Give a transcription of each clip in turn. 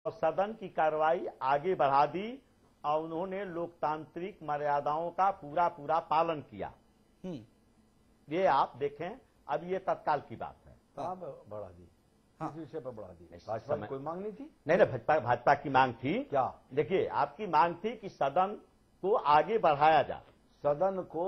और सदन की कार्रवाई आगे बढ़ा दी और उन्होंने लोकतांत्रिक मर्यादाओं का पूरा पूरा पालन किया। ये आप देखें, अब ये तत्काल की बात है। कहाँ बढ़ा दी? किस विषय पर बढ़ा दी? भाजपा कोई मांग नहीं थी? नहीं, भाजपा की मांग थी। क्या? देखिए, आपकी मांग थी कि सदन को आगे बढ़ाया जाए। सदन को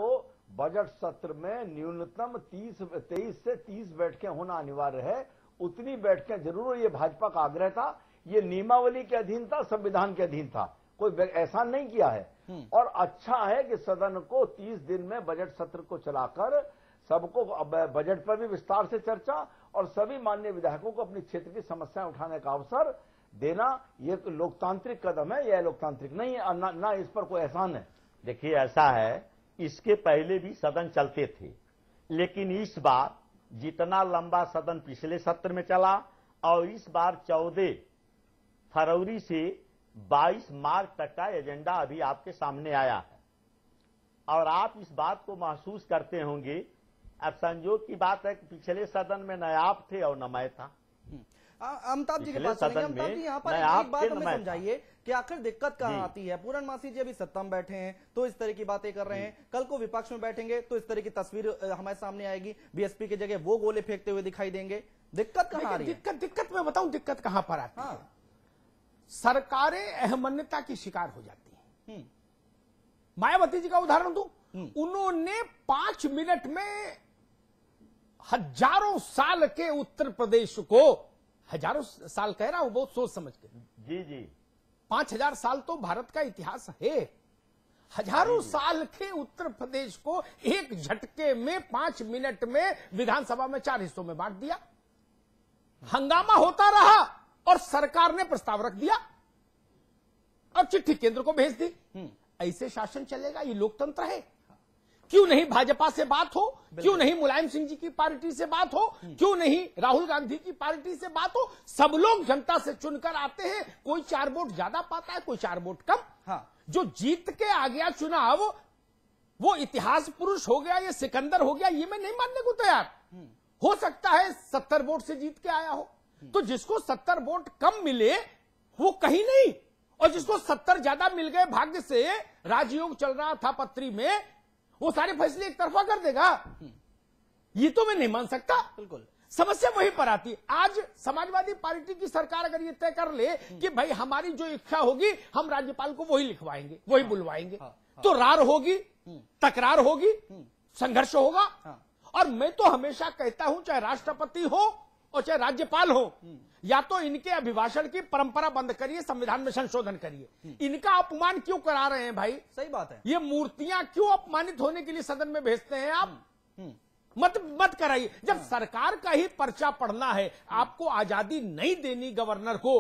बजट सत्र में न्यूनतम 23 से 30 बैठकें होना अनिवार्य है। उतनी बैठकें जरूर, ये भाजपा का आग्रह था। ये नियमावली के अधीन था, संविधान के अधीन था, कोई एहसान नहीं किया है। और अच्छा है कि सदन को 30 दिन में बजट सत्र को चलाकर सबको बजट पर भी विस्तार से चर्चा और सभी माननीय विधायकों को अपनी क्षेत्र की समस्याएं उठाने का अवसर देना, ये तो लोकतांत्रिक कदम है। यह लोकतांत्रिक नहीं है, ना इस पर कोई एहसान है। देखिए, ऐसा है, इसके पहले भी सदन चलते थे, लेकिन इस बार जितना लंबा सदन पिछले सत्र में चला और इस बार 14 फरवरी से 22 मार्च तक का एजेंडा अभी आपके सामने आया है और आप इस बात को महसूस करते होंगे। अब संजोग की बात है कि पिछले सदन में न आप थे और न मैं था। अमिताभ जी की बात सुनिए। अमिताभ जी, यहाँ पर एक बात हमें समझाइए कि आखिर दिक्कत कहाँ आती है। पूरनमासी जी अभी सत्ता में बैठे हैं तो इस तरह की बातें कर रहे हैं, कल को विपक्ष में बैठेंगे तो इस तरह की तस्वीर हमारे सामने आएगी, बीएसपी की जगह वो गोले फेंकते हुए दिखाई देंगे। दिक्कत कहाँ आ रही है? दिक्कत मैं बताऊं दिक्कत कहां पर आती है। सरकारें अहमन्यता की शिकार हो जाती हैं। मायावती जी का उदाहरण दूं, उन्होंने 5 मिनट में हजारों साल के उत्तर प्रदेश को, हजारों साल कह रहा हूं बहुत सोच समझ के, जी 5000 साल तो भारत का इतिहास है। हजारों साल के उत्तर प्रदेश को एक झटके में 5 मिनट में विधानसभा में 4 हिस्सों में बांट दिया। हंगामा होता रहा और सरकार ने प्रस्ताव रख दिया और चिट्ठी केंद्र को भेज दी। ऐसे शासन चलेगा? ये लोकतंत्र है? क्यों नहीं भाजपा से बात हो, क्यों नहीं मुलायम सिंह जी की पार्टी से बात हो, क्यों नहीं राहुल गांधी की पार्टी से बात हो? सब लोग जनता से चुनकर आते हैं। कोई 4 वोट ज्यादा पाता है, कोई 4 वोट कम। जो जीत के आ गया चुनाव, वो इतिहास पुरुष हो गया, ये सिकंदर हो गया, ये मैं नहीं मानने को तैयार। हो सकता है 70 वोट से जीत के आया हो, तो जिसको 70 वोट कम मिले वो कहीं नहीं, और जिसको 70 ज्यादा मिल गए भाग्य से, राजयोग चल रहा था पत्री में, वो सारे फैसले एक तरफा कर देगा। ये तो मैं नहीं मान सकता। बिल्कुल समस्या वहीं पर आती। आज समाजवादी पार्टी की सरकार अगर ये तय कर ले कि भाई हमारी जो इच्छा होगी हम राज्यपाल को वही लिखवाएंगे, वही बुलवाएंगे, तो रार होगी, तकरार होगी, संघर्ष होगा। और मैं तो हमेशा कहता हूं, चाहे राष्ट्रपति हो और चाहे राज्यपाल हो, या तो इनके अभिभाषण की परंपरा बंद करिए, संविधान में संशोधन करिए। इनका अपमान क्यों करा रहे हैं भाई? सही बात है। ये मूर्तियां क्यों अपमानित होने के लिए सदन में भेजते हैं आप? मत कराइए। जब सरकार का ही पर्चा पढ़ना है, आपको आजादी नहीं देनी गवर्नर को,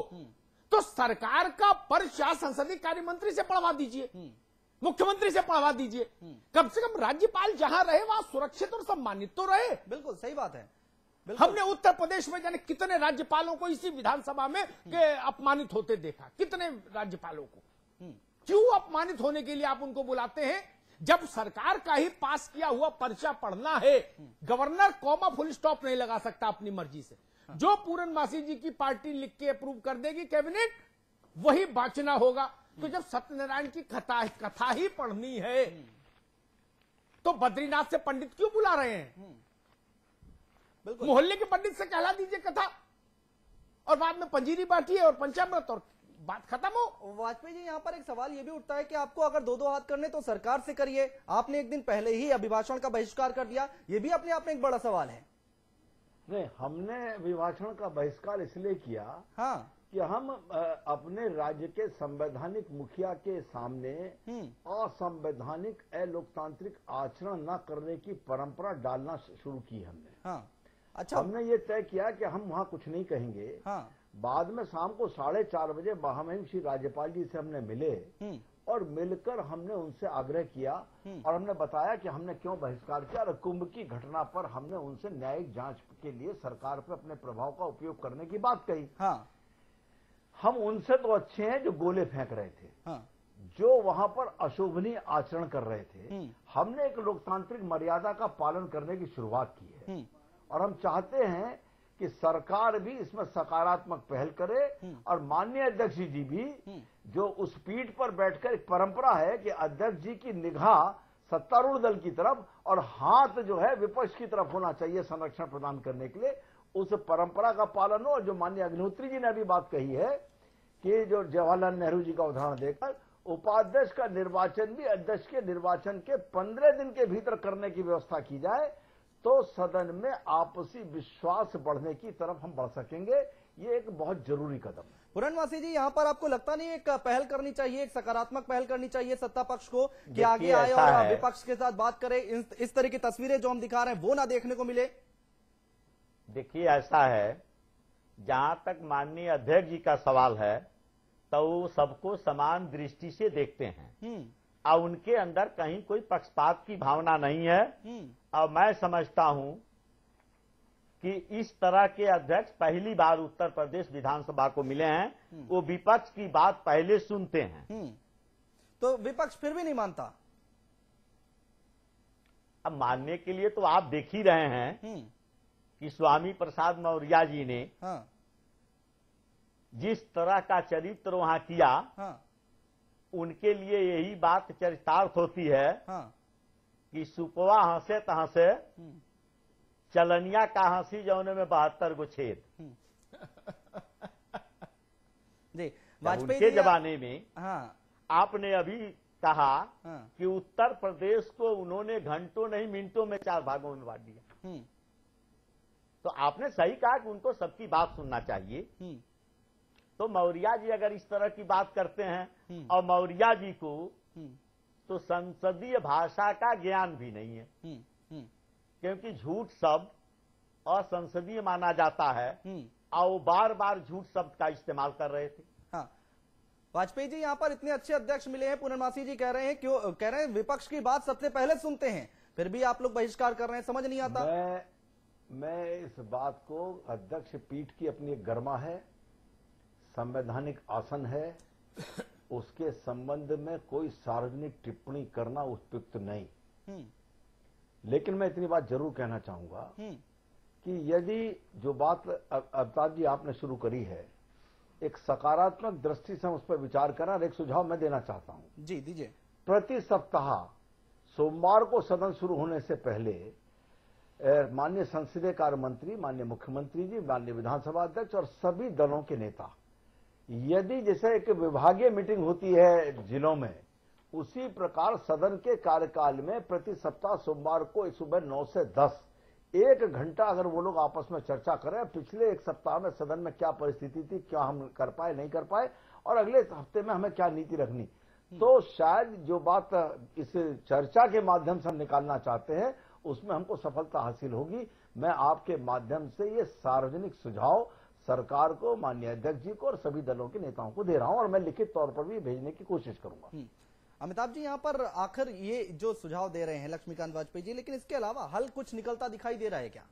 तो सरकार का पर्चा संसदीय कार्य मंत्री से पढ़वा दीजिए, मुख्यमंत्री से पढ़वा दीजिए। कम से कम राज्यपाल जहां रहे वहां सुरक्षित और सम्मानित तो रहे। बिल्कुल सही बात है। हमने उत्तर प्रदेश में जाने कितने राज्यपालों को इसी विधानसभा में अपमानित होते देखा। कितने राज्यपालों को क्यों अपमानित होने के लिए आप उनको बुलाते हैं? जब सरकार का ही पास किया हुआ पर्चा पढ़ना है, गवर्नर कॉमा फुल स्टॉप नहीं लगा सकता अपनी मर्जी से। जो पूरनमासी जी की पार्टी लिख के अप्रूव कर देगी कैबिनेट, वही बांचना होगा। तो जब सत्यनारायण की कथा ही पढ़नी है, तो बद्रीनाथ से पंडित क्यों बुला रहे हैं? मोहल्ले के पंडित से कहला दीजिए कथा, और बाद में पंजीरी बांटिए और पंचामृत और बात खत्म हो। वाजपेयी जी, यहाँ पर एक सवाल ये भी उठता है कि आपको अगर 2-2 हाथ करने तो सरकार से करिए। आपने एक दिन पहले ही अभिभाषण का बहिष्कार कर दिया, ये भी अपने आप में एक बड़ा सवाल है। नहीं, हमने अभिभाषण का बहिष्कार इसलिए किया कि हम अपने राज्य के संवैधानिक मुखिया के सामने असंवैधानिक अलोकतांत्रिक आचरण न करने की परंपरा डालना शुरू की हमने। अच्छा, हमने ये तय किया कि हम वहां कुछ नहीं कहेंगे। बाद में शाम को 4:30 बजे महामहिम श्री राज्यपाल जी से हमने मिले और मिलकर हमने उनसे आग्रह किया और हमने बताया कि हमने क्यों बहिष्कार किया, और कुंभ की घटना पर हमने उनसे न्यायिक जांच के लिए सरकार पर अपने प्रभाव का उपयोग करने की बात कही। हम उनसे तो अच्छे हैं जो गोले फेंक रहे थे, जो वहां पर अशोभनीय आचरण कर रहे थे। हमने एक लोकतांत्रिक मर्यादा का पालन करने की शुरुआत की है और हम चाहते हैं कि सरकार भी इसमें सकारात्मक पहल करे और माननीय अध्यक्ष जी भी जो उस पीठ पर बैठकर एक परंपरा है कि अध्यक्ष जी की निगाह सत्तारूढ़ दल की तरफ और हाथ जो है विपक्ष की तरफ होना चाहिए संरक्षण प्रदान करने के लिए, उस परंपरा का पालन हो। और जो माननीय अग्निहोत्री जी ने अभी बात कही है कि जो जवाहरलाल नेहरू जी का उदाहरण देकर उपाध्यक्ष का निर्वाचन भी अध्यक्ष के निर्वाचन के 15 दिन के भीतर करने की व्यवस्था की जाए तो सदन में आपसी विश्वास बढ़ने की तरफ हम बढ़ सकेंगे। ये एक बहुत जरूरी कदम है। पूरनवासी जी, यहाँ पर आपको लगता नहीं एक पहल करनी चाहिए, एक सकारात्मक पहल करनी चाहिए सत्ता पक्ष को कि आगे आए और विपक्ष के साथ बात करे, इस तरह की तस्वीरें जो हम दिखा रहे हैं वो ना देखने को मिले? देखिए, ऐसा है, जहां तक माननीय अध्यक्ष जी का सवाल है तो वो सबको समान दृष्टि से देखते हैं और उनके अंदर कहीं कोई पक्षपात की भावना नहीं है। और मैं समझता हूं कि इस तरह के अध्यक्ष पहली बार उत्तर प्रदेश विधानसभा को मिले हैं। वो विपक्ष की बात पहले सुनते हैं। तो विपक्ष फिर भी नहीं मानता? अब मानने के लिए तो आप देख ही रहे हैं कि स्वामी प्रसाद मौर्य जी ने जिस तरह का चरित्र वहां किया, उनके लिए यही बात चरितार्थ होती है कि सुपवा हंसे त हंसे, चलनिया का हंसी जौने में 72 गो छेद। जी, वाजपेयी के जमाने में आपने अभी कहा कि उत्तर प्रदेश को उन्होंने घंटों नहीं मिनटों में 4 भागों में बांट दिया। तो आपने सही कहा कि उनको सबकी बात सुनना चाहिए। तो मौर्य जी अगर इस तरह की बात करते हैं और मौर्य जी को तो संसदीय भाषा का ज्ञान भी नहीं है, क्योंकि झूठ शब्द असंसदीय माना जाता है और वो बार बार झूठ शब्द का इस्तेमाल कर रहे थे। हाँ, वाजपेयी जी यहाँ पर इतने अच्छे अध्यक्ष मिले हैं, पूरनमासी जी कह रहे हैं, क्यों कह रहे हैं विपक्ष की बात सबसे पहले सुनते हैं, फिर भी आप लोग बहिष्कार कर रहे हैं, समझ नहीं आता। मैं इस बात को, अध्यक्ष पीठ की अपनी एक गरिमा है, संवैधानिक आसन है, उसके संबंध में कोई सार्वजनिक टिप्पणी करना उपयुक्त नहीं। लेकिन मैं इतनी बात जरूर कहना चाहूंगा कि यदि जो बात अमिताभ जी आपने शुरू करी है, एक सकारात्मक दृष्टि से हम उस पर विचार करें और एक सुझाव मैं देना चाहता हूं। जी दीजिए। प्रति सप्ताह सोमवार को सदन शुरू होने से पहले माननीय संसदीय कार्य मंत्री, माननीय मुख्यमंत्री जी, माननीय विधानसभा अध्यक्ष और सभी दलों के नेता, यदि जैसे एक विभागीय मीटिंग होती है जिलों में, उसी प्रकार सदन के कार्यकाल में प्रति सप्ताह सोमवार को सुबह 9 से 10 1 घंटा अगर वो लोग आपस में चर्चा करें, पिछले एक सप्ताह में सदन में क्या परिस्थिति थी, क्या हम कर पाए नहीं कर पाए और अगले हफ्ते में हमें क्या नीति रखनी, तो शायद जो बात इस चर्चा के माध्यम से हम निकालना चाहते हैं उसमें हमको सफलता हासिल होगी। मैं आपके माध्यम से ये सार्वजनिक सुझाव सरकार को, माननीय अध्यक्ष जी को और सभी दलों के नेताओं को दे रहा हूं और मैं लिखित तौर पर भी भेजने की कोशिश करूंगा। अमिताभ जी, यहाँ पर आखिर ये जो सुझाव दे रहे हैं लक्ष्मीकांत वाजपेयी जी, लेकिन इसके अलावा हल कुछ निकलता दिखाई दे रहा है क्या?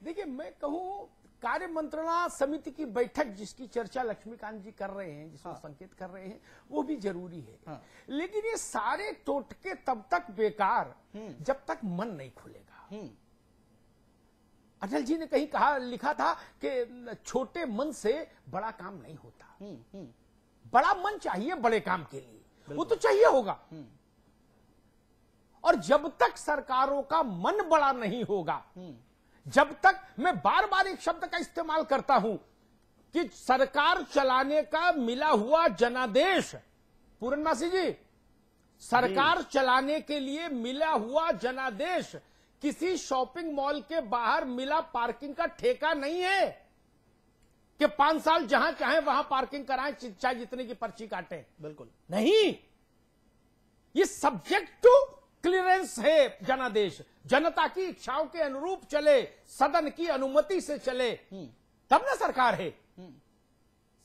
देखिए, मैं कहूं कार्य मंत्रणा समिति की बैठक जिसकी चर्चा लक्ष्मीकांत जी कर रहे हैं, जिसमें संकेत कर रहे हैं, वो भी जरूरी है। लेकिन ये सारे टोटके तब तक बेकार जब तक मन नहीं खुलेगा। अटल जी ने कहीं कहा, लिखा था कि छोटे मन से बड़ा काम नहीं होता। बड़ा मन चाहिए बड़े काम के लिए, वो तो चाहिए होगा। और जब तक सरकारों का मन बड़ा नहीं होगा, जब तक, मैं बार बार एक शब्द का इस्तेमाल करता हूं कि सरकार चलाने का मिला हुआ जनादेश, पूरनमासी जी, सरकार चलाने के लिए मिला हुआ जनादेश किसी शॉपिंग मॉल के बाहर मिला पार्किंग का ठेका नहीं है कि 5 साल जहां चाहे वहां पार्किंग कराएं, चाहे जितने की पर्ची काटें। बिल्कुल नहीं, ये सब्जेक्ट टू क्लियरेंस है जनादेश। जनता की इच्छाओं के अनुरूप चले, सदन की अनुमति से चले, तब ना सरकार है।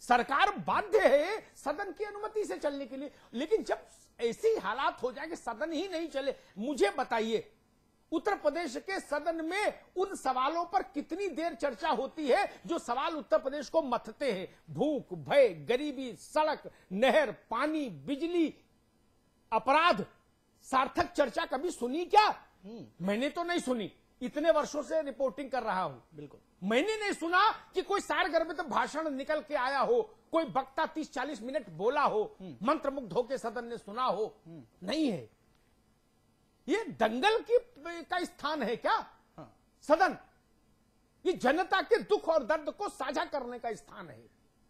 सरकार बाध्य है सदन की अनुमति से चलने के लिए। लेकिन जब ऐसी हालात हो जाए कि सदन ही नहीं चले, मुझे बताइए उत्तर प्रदेश के सदन में उन सवालों पर कितनी देर चर्चा होती है जो सवाल उत्तर प्रदेश को मथते हैं? भूख, भय, गरीबी, सड़क, नहर, पानी, बिजली, अपराध। सार्थक चर्चा कभी सुनी क्या? मैंने तो नहीं सुनी। इतने वर्षों से रिपोर्टिंग कर रहा हूं। बिल्कुल, मैंने नहीं सुना कि कोई सारगर्भित भाषण निकल के आया हो, कोई वक्ता 30-40 मिनट बोला हो, मंत्रमुग्ध होकर सदन ने सुना हो। नहीं है। ये दंगल का स्थान है क्या? हाँ। सदन ये जनता के दुख और दर्द को साझा करने का स्थान है,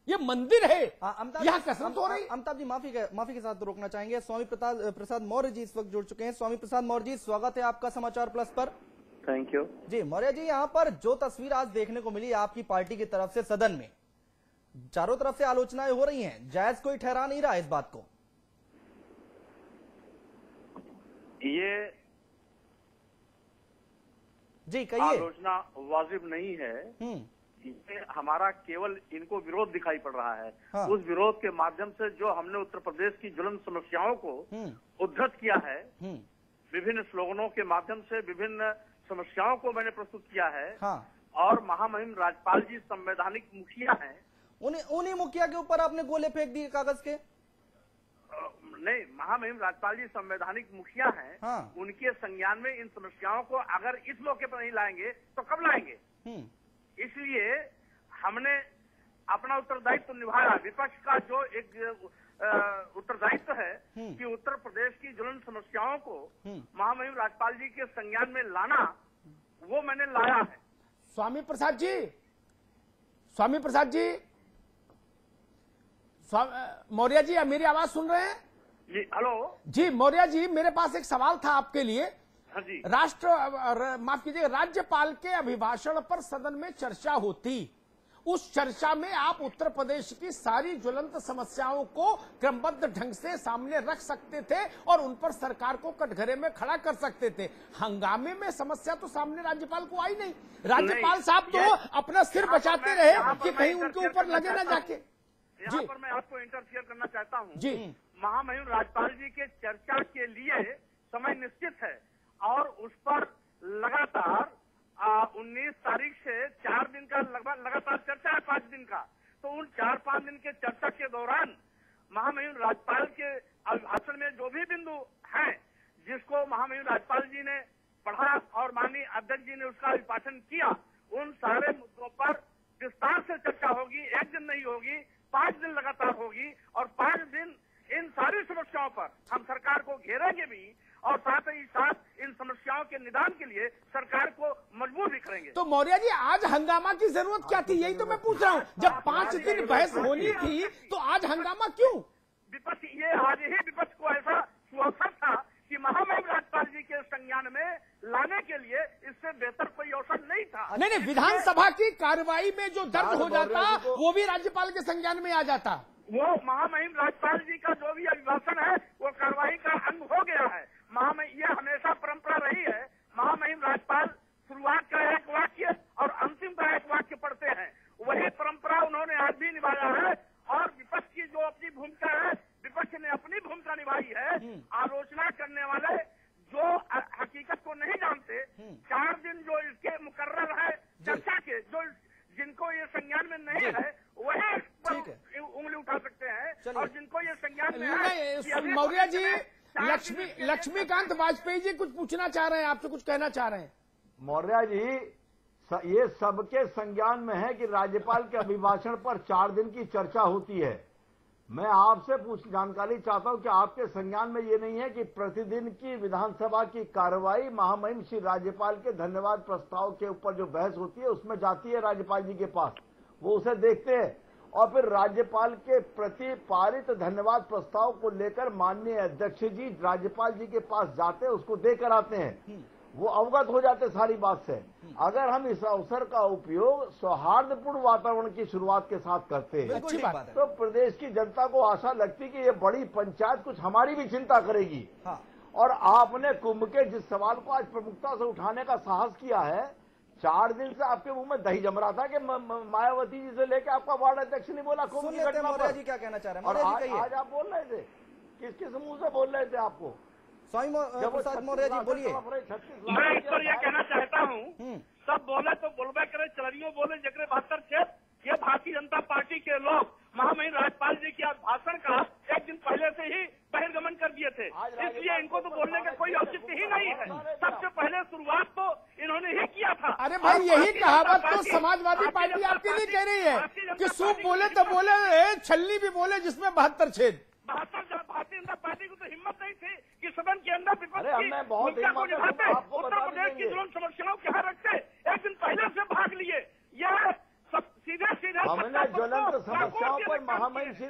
ये मंदिर है, यहाँ कसरत हो रही। अमिताभ जी माफी के साथ रोकना चाहेंगे। स्वामी प्रसाद मौर्य जी इस वक्त जुड़ चुके हैं। स्वामी प्रसाद मौर्य जी, स्वागत है आपका समाचार प्लस पर। थैंक यू जी। मौर्य जी, यहाँ पर जो तस्वीर आज देखने को मिली आपकी पार्टी की तरफ से सदन में, चारों तरफ से आलोचनाएं हो रही हैं, जायज कोई ठहरा नहीं रहा इस बात को। ये जी कहिए। आलोचना वाजिब नहीं है। ये हमारा केवल इनको विरोध दिखाई पड़ रहा है। हाँ। उस विरोध के माध्यम से जो हमने उत्तर प्रदेश की ज्वलंत समस्याओं को उद्धृत किया है, विभिन्न स्लोगनों के माध्यम से विभिन्न समस्याओं को मैंने प्रस्तुत किया है। हाँ। और महामहिम राज्यपाल जी संवैधानिक मुखिया हैं। उन्हीं मुखिया के ऊपर आपने गोले फेंक दिए कागज के? नहीं, महामहिम राज्यपाल जी संवैधानिक मुखिया हैं। हाँ। उनके संज्ञान में इन समस्याओं को अगर इस मौके पर नहीं लाएंगे तो कब लाएंगे? इसलिए हमने अपना उत्तरदायित्व निभाया। विपक्ष का जो एक उत्तरदायित्व है कि उत्तर प्रदेश की ज्वलंत समस्याओं को महामहिम राज्यपाल जी के संज्ञान में लाना, वो मैंने लाया है। स्वामी प्रसाद जी, मौर्य जी, मेरी आवाज सुन रहे हैं? जी, हेलो जी। मौर्य जी, मेरे पास एक सवाल था आपके लिए। हाँ जी। माफ कीजिएगा, राज्यपाल के अभिभाषण पर सदन में चर्चा होती, उस चर्चा में आप उत्तर प्रदेश की सारी ज्वलंत समस्याओं को क्रमबद्ध ढंग से सामने रख सकते थे और उन पर सरकार को कटघरे में खड़ा कर सकते थे। हंगामे में समस्या तो सामने राज्यपाल को आई नहीं। राज्यपाल साहब तो अपना सिर बचाते रहे कि कहीं उनके ऊपर लगे ना जाके। यहाँ पर मैं आपको इंटरफियर करना चाहता हूँ जी। महामहिम राज्यपाल जी के चर्चा के लिए समय निश्चित है और उस पर लगातार 19 तारीख से 4 दिन का लगभग लगातार चर्चा है, 5 दिन का। तो उन 4-5 दिन के चर्चा के दौरान महामहिम राज्यपाल के अभिभाषण में जो भी बिंदु हैं, जिसको महामहिम राज्यपाल जी ने पढ़ा और माननीय अध्यक्ष जी ने उसका अभिभाषण किया, उन सारे मुद्दों पर विस्तार से चर्चा होगी। 1 दिन नहीं होगी, 5 दिन लगातार होगी और 5 दिन इन सारी समस्याओं पर हम सरकार को घेरेंगे भी और साथ ही साथ इन समस्याओं के निदान के लिए सरकार को मजबूर भी करेंगे। तो मौर्य जी, आज हंगामा की जरूरत क्या थी? यही तो मैं पूछ रहा हूँ। जब 5 दिन बहस होनी थी तो आज हंगामा क्यों? विपक्ष, ये आज ही विपक्ष को ऐसा अवसर था कि महामहिम राज्यपाल जी के संज्ञान में लाने के लिए इससे बेहतर कोई अवसर नहीं था। नहीं, विधानसभा की कार्रवाई में जो दर्द हो जाता वो भी राज्यपाल के संज्ञान में आ जाता। वो महामहिम राज्यपाल जी का जो भी अभिभाषण है वो कार्रवाई का अंग हो गया है। ये हमेशा परंपरा रही है। महामहिम राज्यपाल शुरुआत का एक वाक्य और अंतिम का एक वाक्य पढ़ते हैं, वही परंपरा उन्होंने आज भी निभाया है। और विपक्ष की जो अपनी भूमिका है, विपक्ष ने अपनी भूमिका निभाई है। आलोचना करने वाले जो हकीकत को नहीं जानते, 4 दिन जो इसके मुकर्रर है चर्चा के, जो जिनको ये संज्ञान में नहीं है वही उंगली उठा सकते हैं और जिनको ये संज्ञान में है। मौर्य जी, लक्ष्मीकांत वाजपेयी जी कुछ पूछना चाह रहे हैं आपसे, कुछ कहना चाह रहे हैं। मौर्य जी, ये सबके संज्ञान में है कि राज्यपाल के अभिभाषण पर 4 दिन की चर्चा होती है। मैं आपसे जानकारी चाहता हूं कि आपके संज्ञान में ये नहीं है कि प्रतिदिन की विधानसभा की कार्रवाई महामहिम श्री राज्यपाल के धन्यवाद प्रस्ताव के ऊपर जो बहस होती है उसमें जाती है राज्यपाल जी के पास, वो उसे देखते हैं और फिर राज्यपाल के प्रति पारित धन्यवाद प्रस्ताव को लेकर माननीय अध्यक्ष जी राज्यपाल जी के पास जाते हैं, उसको देकर आते हैं, वो अवगत हो जाते सारी बात से। अगर हम इस अवसर का उपयोग सौहार्दपूर्ण वातावरण की शुरुआत के साथ करते हैं तो प्रदेश की जनता को आशा लगती कि ये बड़ी पंचायत कुछ हमारी भी चिंता करेगी। हाँ। और आपने कुंभ के जिस सवाल को आज प्रमुखता से उठाने का साहस किया है, 4 दिन से आपके मुंह में दही जम रहा था कि मायावती जी से लेकर आपका वार्ड अध्यक्ष ने बोला कुंभ की घटना पर। जी क्या कहना चाह रहे हैं? और आज आप बोल रहे थे, किस मुंह से बोल रहे थे आपको? स्वामी प्रसाद मौर्य जी बोलिए। मैं इस पर यह कहना चाहता हूँ, सब बोले तो बोलबे करे, चलरियों बोले जगरे 72 क्षेत्र। ये भारतीय जनता पार्टी के लोग महामहिम राज्यपाल जी के भाषण का 1 दिन पहले से ही बहिर्गमन कर दिए थे, इसलिए इनको तो बोलने का कोई औचित्य ही नहीं है। सबसे पहले शुरुआत तो इन्होंने ही भाई यही कहावत तो समाजवादी पार्टी आपकी नहीं कह रही है कि सूप बोले तो बोले, छलनी भी बोले जिसमें 72 छेद। भारतीय जनता पार्टी को तो हिम्मत नहीं थी कि सदन के अंदर अरे हमें बहुत हिम्मत है, आपको उत्तर बता प्रदेश की देंगे। समस्याओं के यहाँ रखते एक दिन पहले से भाग लिए। यह सीधे हमने ज्वलंत समस्याओं पर महामहिम श्री